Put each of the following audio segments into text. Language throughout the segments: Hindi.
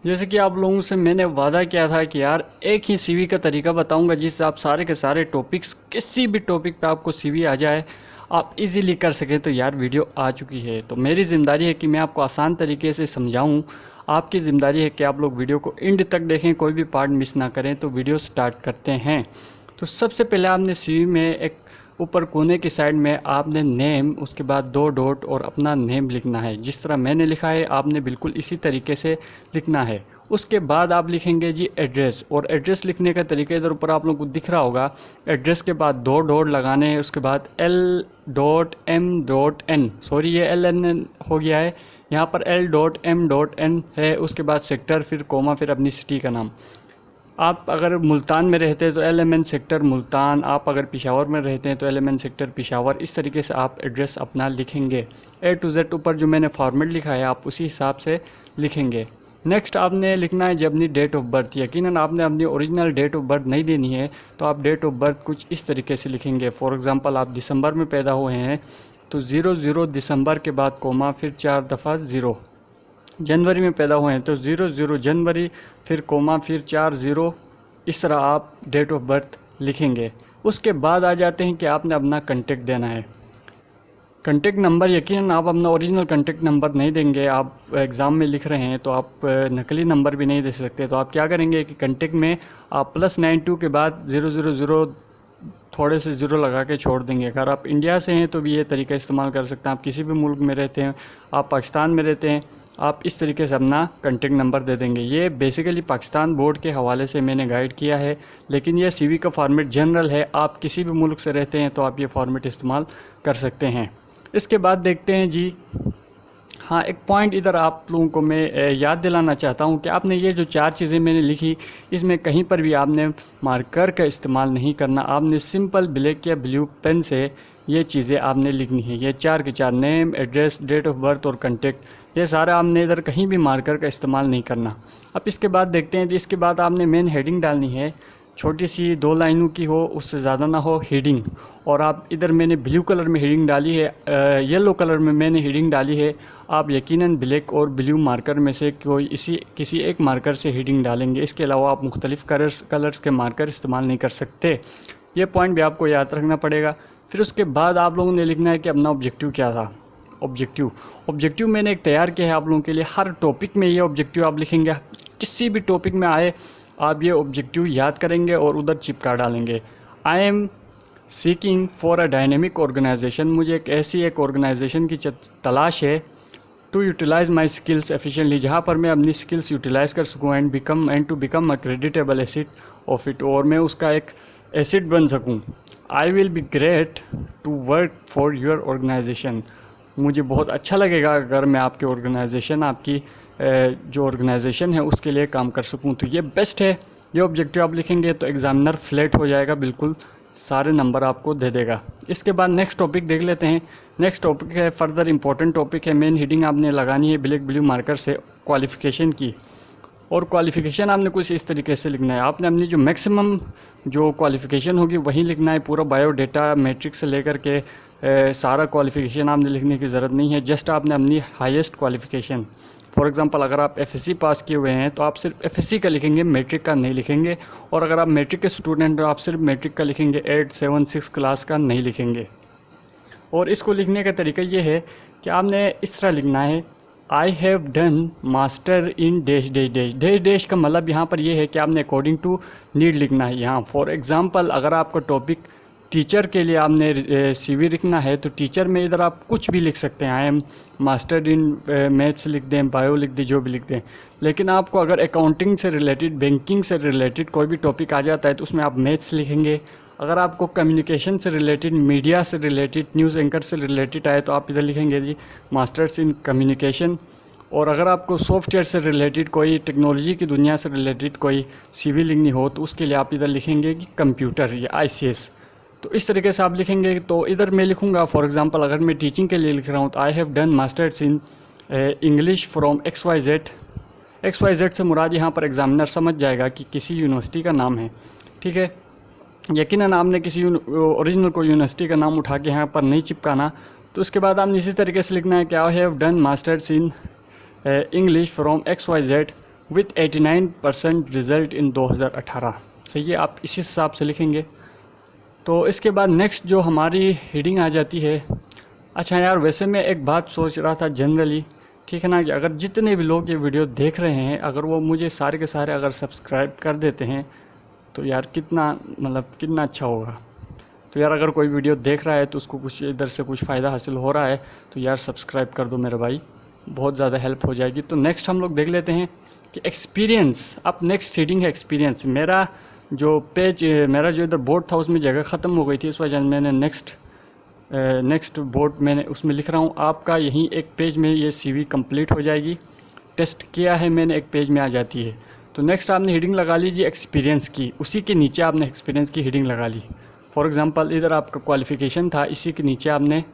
जैसे कि आप लोगों से मैंने वादा किया था कि यार एक ही सीवी का तरीका बताऊंगा जिससे आप सारे के सारे टॉपिक्स, किसी भी टॉपिक पे आपको सीवी आ जाए, आप इजीली कर सकें। तो यार वीडियो आ चुकी है, तो मेरी ज़िम्मेदारी है कि मैं आपको आसान तरीके से समझाऊं। आपकी ज़िम्मेदारी है कि आप लोग वीडियो को एंड तक देखें, कोई भी पार्ट मिस ना करें। तो वीडियो स्टार्ट करते हैं। तो सबसे पहले आपने सीवी में एक ऊपर कोने की साइड में आपने नेम, उसके बाद 2 डॉट और अपना नेम लिखना है। जिस तरह मैंने लिखा है आपने बिल्कुल इसी तरीके से लिखना है। उसके बाद आप लिखेंगे जी एड्रेस, और एड्रेस लिखने का तरीका इधर ऊपर आप लोगों को दिख रहा होगा। एड्रेस के बाद 2 डॉट लगाने हैं, उसके बाद L.M.N, सॉरी ये LN हो गया है, यहाँ पर L.M.N है। उसके बाद सेक्टर, फिर कोमा, फिर अपनी सिटी का नाम। आप अगर मुल्तान में रहते हैं तो LMN सेक्टर मुल्तान, आप अगर पेशावर में रहते हैं तो LMN सेक्टर पेशावर। इस तरीके से आप एड्रेस अपना लिखेंगे। A to Z ऊपर जो मैंने फॉर्मेट लिखा है आप उसी हिसाब से लिखेंगे। नेक्स्ट आपने लिखना है जब अपनी डेट ऑफ बर्थ। यकीनन आपने अपनी ओरिजिनल डेट ऑफ बर्थ नहीं देनी है, तो आप डेट ऑफ बर्थ कुछ इस तरीके से लिखेंगे। फॉर एग्ज़ाम्पल आप दिसंबर में पैदा हुए हैं तो 00 दिसंबर के बाद कोमा, फिर 4 दफ़ा 0। जनवरी में पैदा हुए हैं तो 00 जनवरी, फिर कोमा, फिर 4 0। इस तरह आप डेट ऑफ बर्थ लिखेंगे। उसके बाद आ जाते हैं कि आपने अपना कंटेक्ट देना है। कंटेक्ट नंबर, यकीनन आप अपना ओरिजिनल कंटेक्ट नंबर नहीं देंगे। आप एग्ज़ाम में लिख रहे हैं तो आप नकली नंबर भी नहीं दे सकते। तो आप क्या करेंगे कि कंटेक्ट में आप +92 के बाद 000 थोड़े से ज़ीरो लगा के छोड़ देंगे। अगर आप इंडिया से हैं तो भी ये तरीका इस्तेमाल कर सकते हैं। आप किसी भी मुल्क में रहते हैं, आप पाकिस्तान में रहते हैं, आप इस तरीके से अपना कंटेक्ट नंबर दे देंगे। ये बेसिकली पाकिस्तान बोर्ड के हवाले से मैंने गाइड किया है, लेकिन ये सीवी का फॉर्मेट जनरल है। आप किसी भी मुल्क से रहते हैं तो आप ये फॉर्मेट इस्तेमाल कर सकते हैं। इसके बाद देखते हैं जी, हाँ एक पॉइंट इधर आप लोगों को मैं याद दिलाना चाहता हूँ कि आपने ये जो 4 चीज़ें मैंने लिखी, इसमें कहीं पर भी आपने मार्कर का इस्तेमाल नहीं करना। आपने सिंपल ब्लैक या ब्लू पेन से ये चीज़ें आपने लिखनी है। ये 4 के 4, name, address, date of birth और कंटेक्ट, ये सारा आपने इधर कहीं भी मार्कर का इस्तेमाल नहीं करना। अब इसके बाद देखते हैं, तो इसके बाद आपने मेन हेडिंग डालनी है। छोटी सी 2 लाइनों की हो, उससे ज़्यादा ना हो हेडिंग। और आप इधर मैंने ब्लू कलर में हेडिंग डाली है, येलो कलर में मैंने हेडिंग डाली है। आप यकीनन ब्लैक और ब्लू मार्कर में से किसी एक मार्कर से हेडिंग डालेंगे। इसके अलावा आप मुख्तलिफ़ कलर्स के मार्कर इस्तेमाल नहीं कर सकते। ये पॉइंट भी आपको याद रखना पड़ेगा। फिर उसके बाद आप लोगों ने लिखना है कि अपना ऑब्जेक्टिव क्या था। ऑब्जेक्टिव मैंने एक तैयार किया है आप लोगों के लिए। हर टॉपिक में ये ऑब्जेक्टिव आप लिखेंगे। किसी भी टॉपिक में आए आप ये ऑब्जेक्टिव याद करेंगे और उधर चिपका डालेंगे। I am seeking for a dynamic organisation, मुझे एक ऑर्गेनाइजेशन की तलाश है। To utilise my skills efficiently, जहाँ पर मैं अपनी स्किल्स यूटिलाइज़ कर सकूँ। And to become a creditable asset of it, और मैं उसका एक एसेट बन सकूँ। I will be great to work for your organisation, मुझे बहुत अच्छा लगेगा अगर मैं आपके ऑर्गेनाइजेशन, आपकी जो ऑर्गेनाइजेशन है उसके लिए काम कर सकूं। तो ये बेस्ट है। ये ऑब्जेक्टिव आप लिखेंगे तो एग्ज़ामिनर फ्लैट हो जाएगा, बिल्कुल सारे नंबर आपको दे देगा। इसके बाद नेक्स्ट टॉपिक देख लेते हैं। नेक्स्ट टॉपिक है फर्दर इंपॉर्टेंट टॉपिक है। मेन हेडिंग आपने लगानी है ब्लैक ब्लू मार्कर से क्वालिफ़िकेशन की, और क्वालिफ़िकेशन आपने कुछ इस तरीके से लिखना है। आपने अपनी जो मैक्सिमम जो क्वालिफ़िकेशन होगी वही लिखना है। पूरा बायोडाटा मैट्रिक्स से लेकर के सारा क्वालिफ़िकेशन आपने लिखने की ज़रूरत नहीं है। जस्ट आपने अपनी हाईएस्ट क्वालिफ़िकेशन, फॉर एग्ज़ाम्पल अगर आप एफएससी पास किए हुए हैं तो आप सिर्फ एफएससी का लिखेंगे, मैट्रिक का नहीं लिखेंगे। और अगर आप मैट्रिक के स्टूडेंट हो आप सिर्फ मैट्रिक का लिखेंगे, 8, 7, 6 क्लास का नहीं लिखेंगे। और इसको लिखने का तरीका ये है कि आपने इस तरह लिखना है, I have done master in dash dash dash. Dash dash का मतलब यहाँ पर यह है कि आपने अकॉर्डिंग टू नीड लिखना है। यहाँ फॉर एग्ज़ाम्पल अगर आपका टॉपिक टीचर के लिए आपने सीवी लिखना है तो टीचर में इधर आप कुछ भी लिख सकते हैं। I am master in maths लिख दें, बायो लिख दें, जो भी लिख दें। लेकिन आपको अगर अकाउंटिंग से रिलेटेड, बैंकिंग से रिलेटेड कोई भी टॉपिक आ जाता है तो उसमें आप मैथ्स लिखेंगे। अगर आपको कम्युनिकेशन से रिलेटेड, मीडिया से रिलेटेड, न्यूज़ एंकर से रिलेटेड आए तो आप इधर लिखेंगे जी मास्टर्स इन कम्युनिकेशन। और अगर आपको सॉफ्टवेयर से रिलेटेड, कोई टेक्नोलॉजी की दुनिया से रिलेटेड कोई सीवी लिखनी हो तो उसके लिए आप इधर लिखेंगे कि कंप्यूटर या ICS। तो इस तरीके से आप लिखेंगे। तो इधर मैं लिखूंगा फॉर एग्जांपल अगर मैं टीचिंग के लिए लिख रहा हूँ तो आई have done masters in English from XYZ। XYZ से मुराद यहाँ पर एग्जामिनर समझ जाएगा कि किसी यूनिवर्सिटी का नाम है। ठीक है, यकीनन आपने किसी ओरिजिनल को यूनिवर्सिटी का नाम उठा के यहाँ पर नहीं चिपकाना। तो उसके बाद आपने इसी तरीके से लिखना है कि I have done masters in English from XYZ with 89% result in 2018। सही है, आप इसी हिसाब से लिखेंगे। तो इसके बाद नेक्स्ट जो हमारी हेडिंग आ जाती है, अच्छा यार वैसे मैं एक बात सोच रहा था जनरली, ठीक है ना, कि अगर जितने भी लोग ये वीडियो देख रहे हैं अगर वो मुझे सारे के सारे अगर सब्सक्राइब कर देते हैं तो यार कितना मतलब कितना अच्छा होगा। तो यार अगर कोई वीडियो देख रहा है तो उसको कुछ इधर से कुछ फ़ायदा हासिल हो रहा है तो यार सब्सक्राइब कर दो मेरे भाई, बहुत ज़्यादा हेल्प हो जाएगी। तो नेक्स्ट हम लोग देख लेते हैं कि एक्सपीरियंस। अब नेक्स्ट रीडिंग है एक्सपीरियंस। मेरा जो इधर बोर्ड था उसमें जगह ख़त्म हो गई थी, इस वजह से मैंने नेक्स्ट बोर्ड मैंने उसमें लिख रहा हूँ। आपका यहीं एक पेज में ये CV कंप्लीट हो जाएगी। टेस्ट किया है मैंने, एक पेज में आ जाती है। तो नेक्स्ट आपने हेडिंग लगा लीजिए एक्सपीरियंस की, उसी के नीचे आपने एक्सपीरियंस की हेडिंग लगा ली। फॉर एग्ज़ाम्पल इधर आपका क्वालिफ़िकेशन था, इसी के नीचे आपने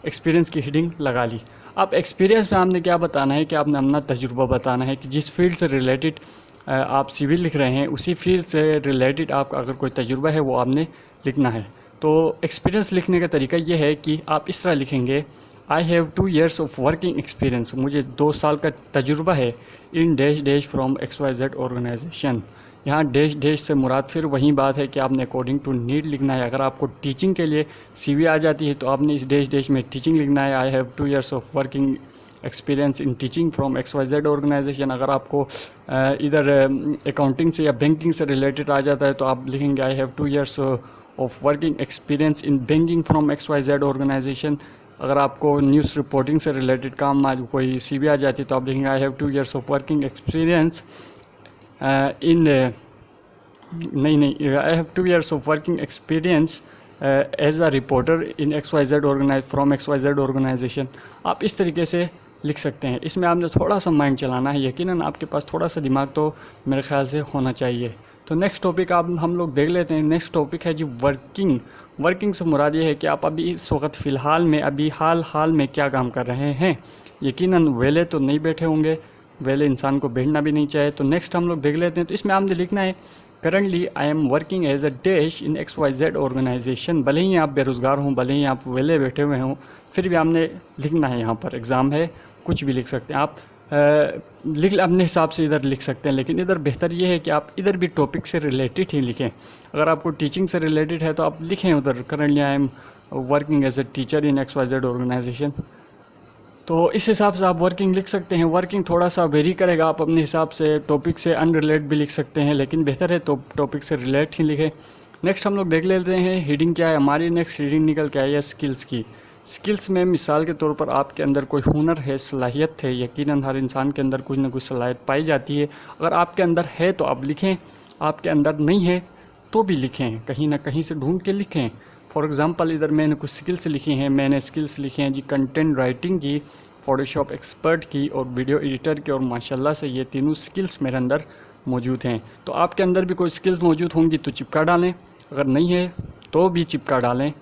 एक्सपीरियंस की हेडिंग लगा ली। अब एक्सपीरियंस में आपने क्या बताना है कि आपने अपना तजुर्बा बताना है कि जिस फील्ड से रिलेटेड आप सिविल लिख रहे हैं उसी फील्ड से रिलेटेड आपका अगर कोई तजुर्बा है वो आपने लिखना है। तो एक्सपीरियंस लिखने का तरीका ये है कि आप इस तरह लिखेंगे, I have 2 years of working experience, मुझे 2 साल का तजुर्बा है in dash dash from XYZ organisation. यहाँ डैश डैश से मुराद फिर वही बात है कि आपने अकॉर्डिंग टू नीड लिखना है। अगर आपको टीचिंग के लिए CV आ जाती है तो आपने इस डैश डैश में टीचिंग लिखना है, I have 2 years of working experience in teaching from XYZ organisation. अगर आपको इधर अकाउंटिंग से या बैंकिंग से रिलेटेड आ जाता है तो आप लिखेंगे I have 2 years of working experience in banking from XYZ organisation. अगर आपको न्यूज़ रिपोर्टिंग से रिलेटेड काम कोई CV आ जाती है तो आप लिखेंगे I have 2 years of working experience in I have 2 years of working experience as a reporter in XYZ from XYZ organisation. आप इस तरीके से लिख सकते हैं। इसमें आपने थोड़ा सा माइंड चलाना है, यकीनन आपके पास थोड़ा सा दिमाग तो मेरे ख्याल से होना चाहिए। तो नेक्स्ट टॉपिक हम लोग देख लेते हैं। नेक्स्ट टॉपिक है जी वर्किंग से मुराद ये है कि आप अभी इस वक्त फ़िलहाल में अभी हाल में क्या काम कर रहे हैं। यकीनन वेले तो नहीं बैठे होंगे, वेले इंसान को बैठना भी नहीं चाहिए। तो नेक्स्ट हम लोग देख लेते हैं। तो इसमें आपने लिखना है currently I am working as a dash in XYZ organisation. भले ही आप बेरोज़गार हों, भले ही आप वेले बैठे हुए हों, फिर भी आपने लिखना है। यहाँ पर एग्ज़ाम है, कुछ भी लिख सकते हैं आप, लिख अपने हिसाब से इधर लिख सकते हैं। लेकिन इधर बेहतर ये है कि आप इधर भी टॉपिक से रिलेटेड ही लिखें। अगर आपको टीचिंग से रिलेटेड है तो आप लिखें उधर currently I am working as a teacher in XYZ organisation. तो इस हिसाब से आप वर्किंग लिख सकते हैं। वर्किंग थोड़ा सा वेरी करेगा, आप अपने हिसाब से टॉपिक से अनरिलेट भी लिख सकते हैं, लेकिन बेहतर है तो टॉपिक से रिलेट ही लिखें। नेक्स्ट हम लोग देख लेते हैं हेडिंग क्या है हमारी। नेक्स्ट हेडिंग निकल के आई है स्किल्स की। स्किल्स में मिसाल के तौर पर आपके अंदर कोई हुनर है, सलाहियत है। यकीनन हर इंसान के अंदर कुछ ना कुछ सलाहियत पाई जाती है। अगर आपके अंदर है तो आप लिखें, आपके अंदर नहीं है तो भी लिखें, कहीं ना कहीं से ढूंढ के लिखें। फॉर एग्ज़ाम्पल इधर मैंने कुछ स्किल्स लिखी हैं। मैंने स्किल्स लिखे हैं जी कंटेंट राइटिंग की, फ़ोटोशॉप एक्सपर्ट की और वीडियो एडिटर की, और माशाल्लाह से ये तीनों स्किल्स मेरे अंदर मौजूद हैं। तो आपके अंदर भी कोई स्किल्स मौजूद होंगी तो चिपका डालें, अगर नहीं है तो भी चिपका डालें।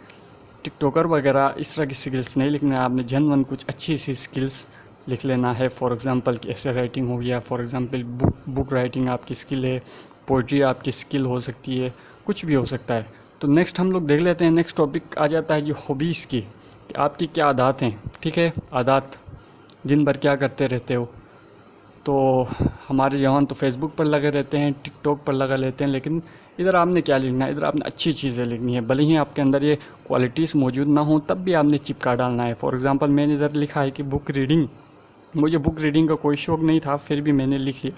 टिकटॉकर वगैरह इस तरह की स्किल्स नहीं लिखना है, आपने जनवन कुछ अच्छी सी स्किल्स लिख लेना है। फॉर एग्ज़ाम्पल कि ऐसे राइटिंग हो गया, फॉर एग्ज़ाम्पल बुक राइटिंग आपकी स्किल है, पोइट्री आपकी स्किल हो सकती है, कुछ भी हो सकता है। तो नेक्स्ट हम लोग देख लेते हैं। नेक्स्ट टॉपिक आ जाता है जी हॉबीज़ की, कि आपकी क्या आदत हैं। ठीक है, आदत, दिन भर क्या करते रहते हो। तो हमारे जवान तो फेसबुक पर लगे रहते हैं, टिकटॉक पर लगा लेते हैं, लेकिन इधर आपने क्या लिखना है, इधर आपने अच्छी चीज़ें लिखनी है। भले ही आपके अंदर ये क्वालिटीज़ मौजूद ना हो तब भी आपने चिपका डालना है। फॉर एग्ज़ाम्पल मैंने इधर लिखा है कि बुक रीडिंग, मुझे बुक रीडिंग का कोई शौक़ नहीं था फिर भी मैंने लिख लिया।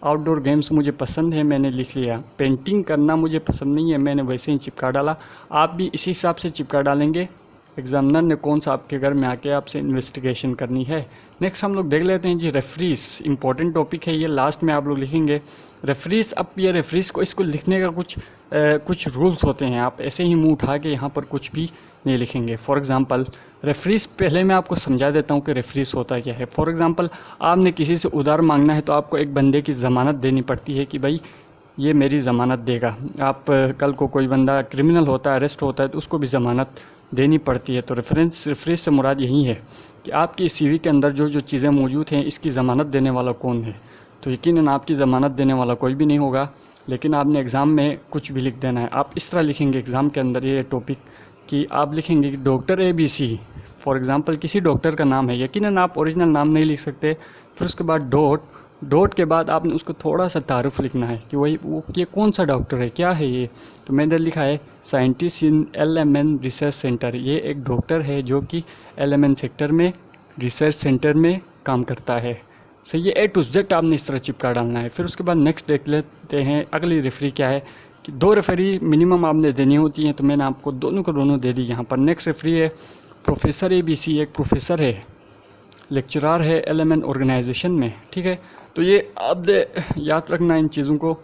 आउटडोर गेम्स मुझे पसंद है, मैंने लिख लिया। पेंटिंग करना मुझे पसंद नहीं है, मैंने वैसे ही चिपका डाला। आप भी इसी हिसाब से चिपका डालेंगे। एग्जामिनर ने कौन सा आपके घर में आके आपसे इन्वेस्टिगेशन करनी है। नेक्स्ट हम लोग देख लेते हैं जी रेफरीज। इंपॉर्टेंट टॉपिक है ये, लास्ट में आप लोग लिखेंगे रेफरीज। अब ये रेफरीज को इसको लिखने का कुछ रूल्स होते हैं, आप ऐसे ही मुंह उठा के यहाँ पर कुछ भी नहीं लिखेंगे। फॉर एग्जांपल रेफरीज, पहले मैं आपको समझा देता हूँ कि रेफरीज होता क्या है। फॉर एग्जांपल आपने किसी से उधार मांगना है तो आपको एक बंदे की ज़मानत देनी पड़ती है कि भाई ये मेरी ज़मानत देगा। आप कल को कोई बंदा क्रिमिनल होता है, अरेस्ट होता है तो उसको भी ज़मानत देनी पड़ती है। तो रेफरेंस से मुराद यही है कि आपकी CV के अंदर जो चीज़ें मौजूद हैं इसकी ज़मानत देने वाला कौन है। तो यकीनन आपकी ज़मानत देने वाला कोई भी नहीं होगा, लेकिन आपने एग्ज़ाम में कुछ भी लिख देना है। आप इस तरह लिखेंगे एग्ज़ाम के अंदर ये टॉपिक कि आप लिखेंगे कि डॉक्टर ABC। फॉर एग्ज़ाम्पल किसी डॉक्टर का नाम है, यकीनन आप ओरिजिनल नाम नहीं लिख सकते। फिर उसके बाद डॉट के बाद आपने उसको थोड़ा सा तारुफ लिखना है कि वही वो ये कौन सा डॉक्टर है, क्या है ये। तो मैंने लिखा है scientist in LMN research centre. ये एक डॉक्टर है जो कि LMN सेक्टर में रिसर्च सेंटर में काम करता है। सही है, A to Z आपने इस तरह चिपका डालना है। फिर उसके बाद नेक्स्ट देख लेते हैं अगली रेफरी क्या है कि 2 रेफरी मिनिमम आपने देनी होती हैं, तो मैंने आपको दोनों को दोनों दे दी यहाँ पर। नेक्स्ट रेफरी है प्रोफेसर ABC, एक प्रोफेसर है, लेक्चरार है LMN ऑर्गेनाइजेशन में, ठीक है। तो ये आप याद रखना इन चीज़ों को।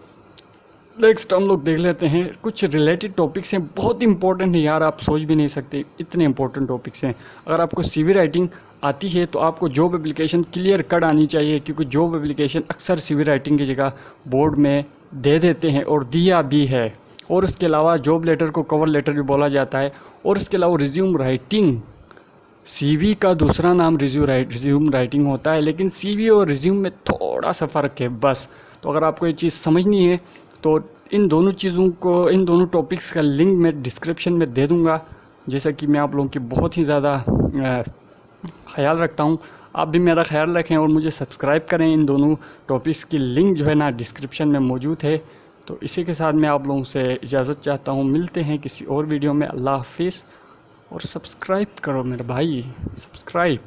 नेक्स्ट हम लोग देख लेते हैं कुछ रिलेटेड टॉपिक्स हैं, बहुत इंपॉर्टेंट है यार, आप सोच भी नहीं सकते इतने इंपॉर्टेंट टॉपिक्स हैं। अगर आपको CV राइटिंग आती है तो आपको जॉब एप्लीकेशन क्लियर कट आनी चाहिए, क्योंकि जॉब एप्लीकेशन अक्सर CV राइटिंग की जगह बोर्ड में दे देते हैं और दिया भी है। और उसके अलावा जॉब लेटर को कवर लेटर भी बोला जाता है। और उसके अलावा रिज्यूम राइटिंग, CV का दूसरा नाम रिज्यूम राइटिंग होता है, लेकिन CV और रिज्यूम में थोड़ा सा फ़र्क है बस। तो अगर आपको ये चीज़ समझनी है तो इन दोनों चीज़ों को, इन दोनों टॉपिक्स का लिंक मैं डिस्क्रिप्शन में दे दूँगा। जैसा कि मैं आप लोगों की बहुत ही ज़्यादा ख्याल रखता हूँ, आप भी मेरा ख्याल रखें और मुझे सब्सक्राइब करें। इन दोनों टॉपिक्स की लिंक जो है ना डिस्क्रिप्शन में मौजूद है। तो इसी के साथ मैं आप लोगों से इजाज़त चाहता हूँ, मिलते हैं किसी और वीडियो में। अल्लाह हाफिज़। और सब्सक्राइब करो मेरे भाई, सब्सक्राइब।